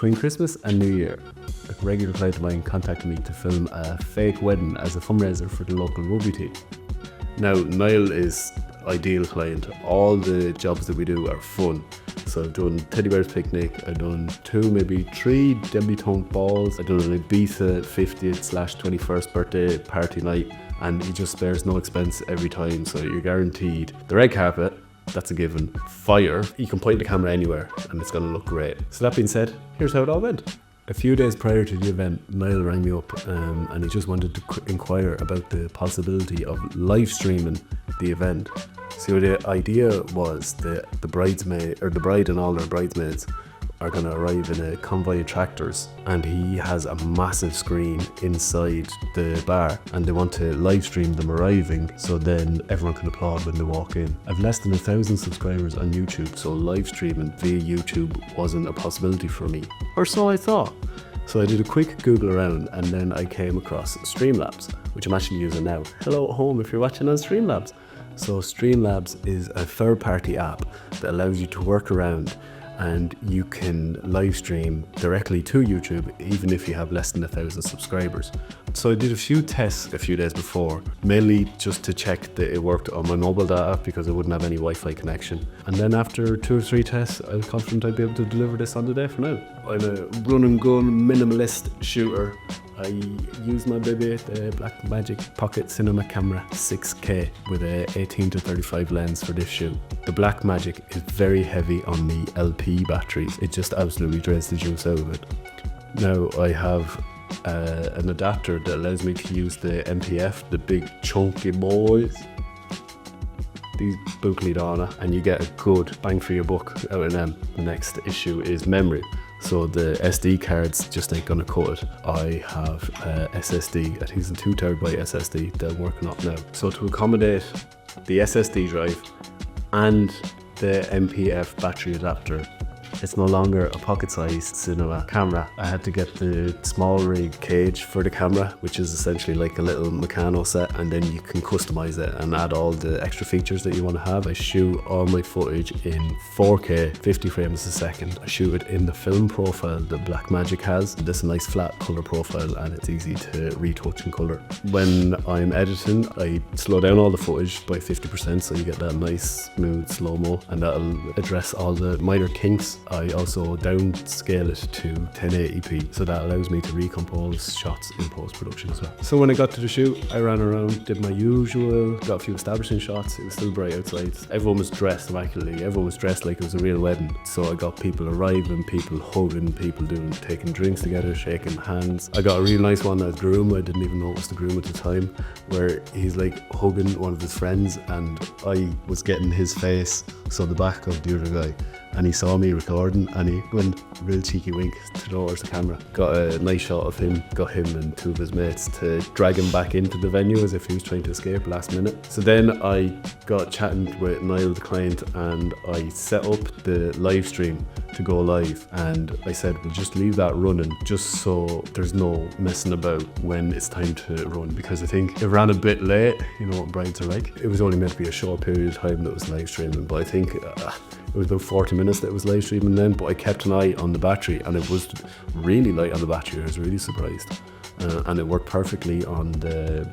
Between Christmas and New Year, a regular client of mine contacted me to film a fake wedding as a fundraiser for the local rugby team. Now, Niall is ideal client. All the jobs that we do are fun. So I've done Teddy Bear's Picnic, I've done 2, maybe 3 debutante balls, I've done an Ibiza 50th/21st birthday party night, and he just spares no expense every time, so you're guaranteed the red carpet. That's a given. Fire, you can point the camera anywhere and it's going to look great. So that being said, here's how it all went. A few days prior to the event, Niall rang me up and he just wanted to inquire about the possibility of live streaming the event. So the idea was that the bride and all their bridesmaids are going to arrive in a convoy of tractors, and he has a massive screen inside the bar and they want to live stream them arriving so then everyone can applaud when they walk in. I've less than 1,000 subscribers on YouTube, so live streaming via YouTube wasn't a possibility for me, or so I thought. So I did a quick Google around and then I came across Streamlabs, which I'm actually using now. Hello at home if you're watching on Streamlabs. So Streamlabs is a third-party app that allows you to work around, and you can live stream directly to YouTube even if you have less than 1,000 subscribers. So I did a few tests a few days before, mainly just to check that it worked on my mobile data because I wouldn't have any Wi-Fi connection. And then after 2 or 3 tests, I was confident I'd be able to deliver this on the day for now. I'm a run and gun minimalist shooter. I use my baby, the Blackmagic Pocket Cinema Camera 6K with a 18-35 lens for this shoot. The Blackmagic is very heavy on the LP batteries. It just absolutely drains the juice out of it. Now I have an adapter that allows me to use the MPF, the big chunky boys. These book-lead on, and you get a good bang for your buck out of them. The next issue is memory. So the SD cards just ain't gonna cut it. I have SSD, I think it's a 2TB SSD that I'm working on now. So to accommodate the SSD drive and the MPF battery adapter, it's no longer a pocket-sized cinema camera. I had to get the small rig cage for the camera, which is essentially like a little Meccano set, and then you can customize it and add all the extra features that you want to have. I shoot all my footage in 4K, 50 frames a second. I shoot it in the film profile that Blackmagic has. This a nice flat color profile and it's easy to retouch in color. When I'm editing, I slow down all the footage by 50% so you get that nice smooth slow-mo, and that'll address all the minor kinks. I also downscale it to 1080p, so that allows me to recompose shots in post-production as well. So when I got to the shoot, I ran around, did my usual, got a few establishing shots. It was still bright outside. Everyone was dressed immaculately. Everyone was dressed like it was a real wedding. So I got people arriving, people hugging, people taking drinks together, shaking hands. I got a really nice one as groom. I didn't even know it was the groom at the time, where he's like hugging one of his friends and I was getting his face, so the back of the other guy. And he saw me recording and he went a real cheeky wink towards the camera. Got a nice shot of him, got him and 2 of his mates to drag him back into the venue as if he was trying to escape last minute. So then I got chatting with Niall, the client, and I set up the live stream to go live, and I said we'll just leave that running just so there's no messing about when it's time to run, because I think it ran a bit late. You know what brides are like. It was only meant to be a short period of time that was live streaming, but I think it was about 40 minutes that it was live streaming then, but I kept an eye on the battery and it was really light on the battery. I was really surprised. And it worked perfectly on the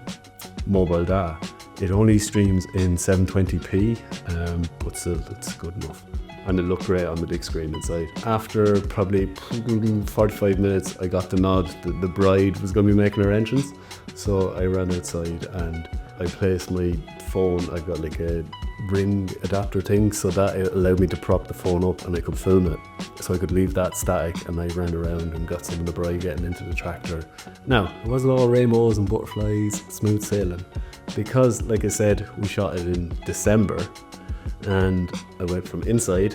mobile data. It only streams in 720p, but still it's good enough. And it looked great on the big screen inside. After probably 45 minutes, I got the nod that the bride was going to be making her entrance. So I ran outside and I placed my phone. I got like a ring adapter thing, so that it allowed me to prop the phone up and I could film it. So I could leave that static, and I ran around and got some of the bride getting into the tractor. Now, it wasn't all rainbows and butterflies, smooth sailing, because like I said, we shot it in December, and I went from inside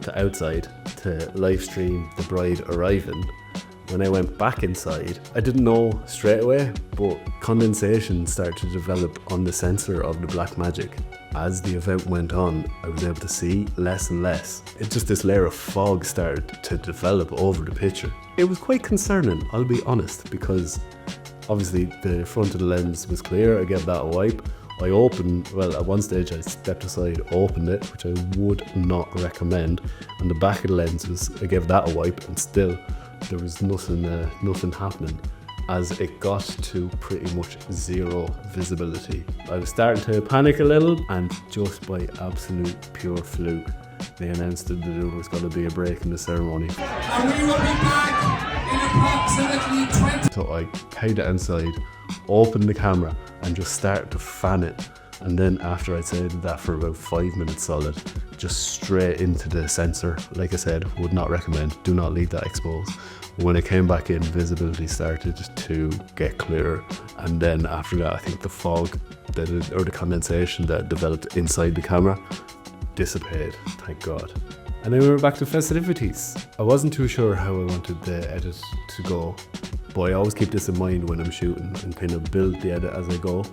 to outside to live stream the bride arriving. When I went back inside, I didn't know straight away, but condensation started to develop on the sensor of the Blackmagic. As the event went on, I was able to see less and less. Just this layer of fog started to develop over the picture. It was quite concerning, I'll be honest, because obviously the front of the lens was clear. I gave that a wipe. I opened, well, at one stage I stepped aside, opened it, which I would not recommend, and the back of the lens was, I gave that a wipe, and still there was nothing happening, as it got to pretty much zero visibility. I was starting to panic a little, and just by absolute pure fluke, they announced that there was going to be a break in the ceremony. And we will be back in approximately 20. So I paid it inside, opened the camera, and just started to fan it. And then after I'd said that for about 5 minutes solid, just straight into the sensor. Like I said, would not recommend, do not leave that exposed. When it came back in, visibility started to get clearer. And then after that, I think the fog or the condensation that developed inside the camera dissipated, thank God. And then we were back to festivities. I wasn't too sure how I wanted the edit to go, but I always keep this in mind when I'm shooting and kind of build the edit as I go.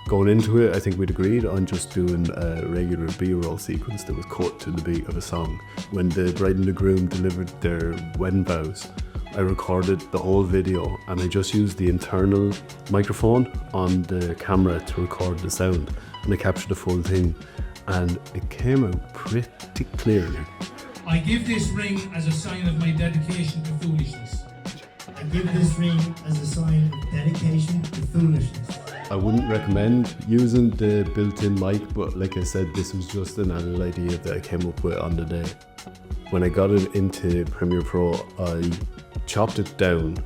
Going into it, I think we'd agreed on just doing a regular B-roll sequence that was cut to the beat of a song. When the bride and the groom delivered their wedding vows, I recorded the whole video, and I just used the internal microphone on the camera to record the sound, and I captured the full thing, and it came out pretty clearly. I give this ring as a sign of my dedication to foolishness. I give this ring as a sign of dedication to foolishness. I wouldn't recommend using the built-in mic, but like I said, this was just an added idea that I came up with on the day. When I got it into Premiere Pro, I chopped it down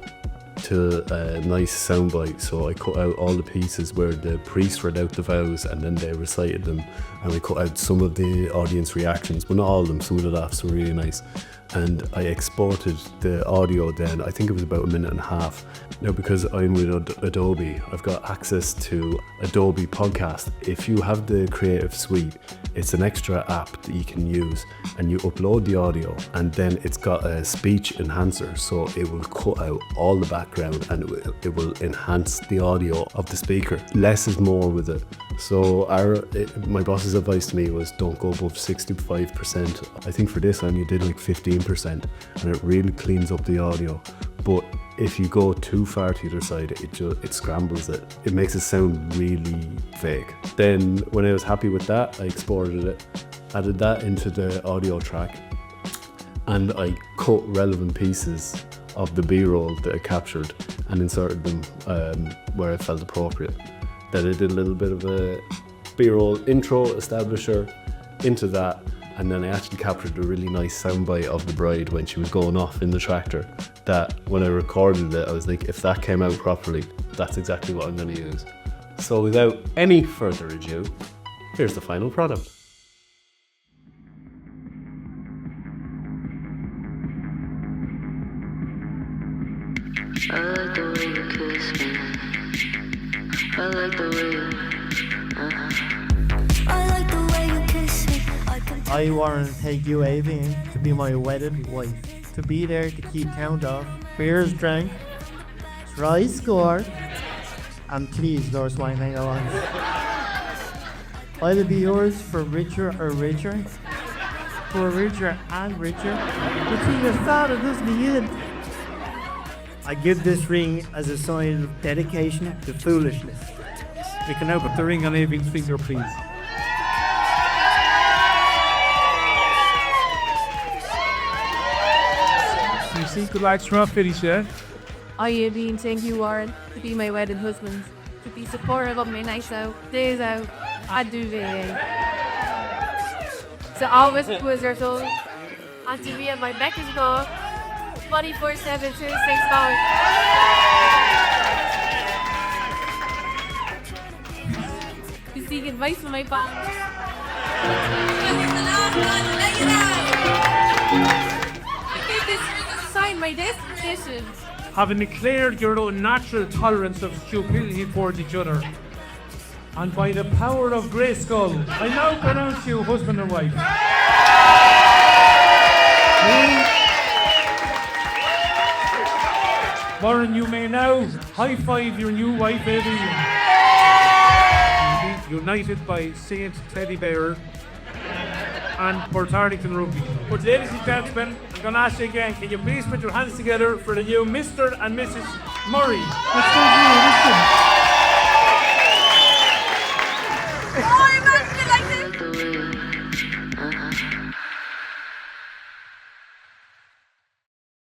to a nice soundbite, so I cut out all the pieces where the priest read out the vows and then they recited them, and I cut out some of the audience reactions, but not all of them. Some of the laughs were really nice, and I exported the audio then. I think it was about 1.5 minutes. Now, because I'm with Adobe, I've got access to Adobe Podcast. If you have the Creative Suite, it's an extra app that you can use, and you upload the audio, and then it's got a speech enhancer, so it will cut out all the background and it will enhance the audio of the speaker. Less is more with it. So my boss's advice to me was don't go above 65%. I think for this I only did like 15%, and it really cleans up the audio. But if you go too far to either side, it scrambles it. It makes it sound really fake. Then when I was happy with that, I exported it, added that into the audio track, and I cut relevant pieces of the B-roll that I captured and inserted them where I felt appropriate. Then I did a little bit of a B-roll intro establisher into that, and then I actually captured a really nice soundbite of the bride when she was going off in the tractor, that when I recorded it, I was like, if that came out properly, that's exactly what I'm going to use. So without any further ado, here's the final product. I like the way you kiss me. I like the way you, I like the way you kiss me. I want to take you, Avian, to be my wedded wife, to be there to keep count of beers drank, try score, and please, Lord Swine, hang on. I'll be yours for richer or richer, for richer and richer, until your father does me in. I give this ring as a sign of dedication to foolishness. We can now put the ring on Avian's finger, please. You see, good luck from finish, yeah? I, Avian, thank you, Warren, to be my wedded husband, to be supportive of my nights out, days out, and do to always was your soul, and to be at my beck and call, 24/7, 365. To seek advice from my father. I gave this ring as a sign my destination. Having declared your own natural tolerance of stupidity towards each other, and by the power of Grayskull, I now pronounce you husband and wife. Warren, you may now high-five your new wife, Avian. United by Saint Teddy Bear and Port Arlington Rugby. But ladies and gentlemen, I'm going to ask you again, can you please put your hands together for the new Mr. and Mrs. Murray? Let's go,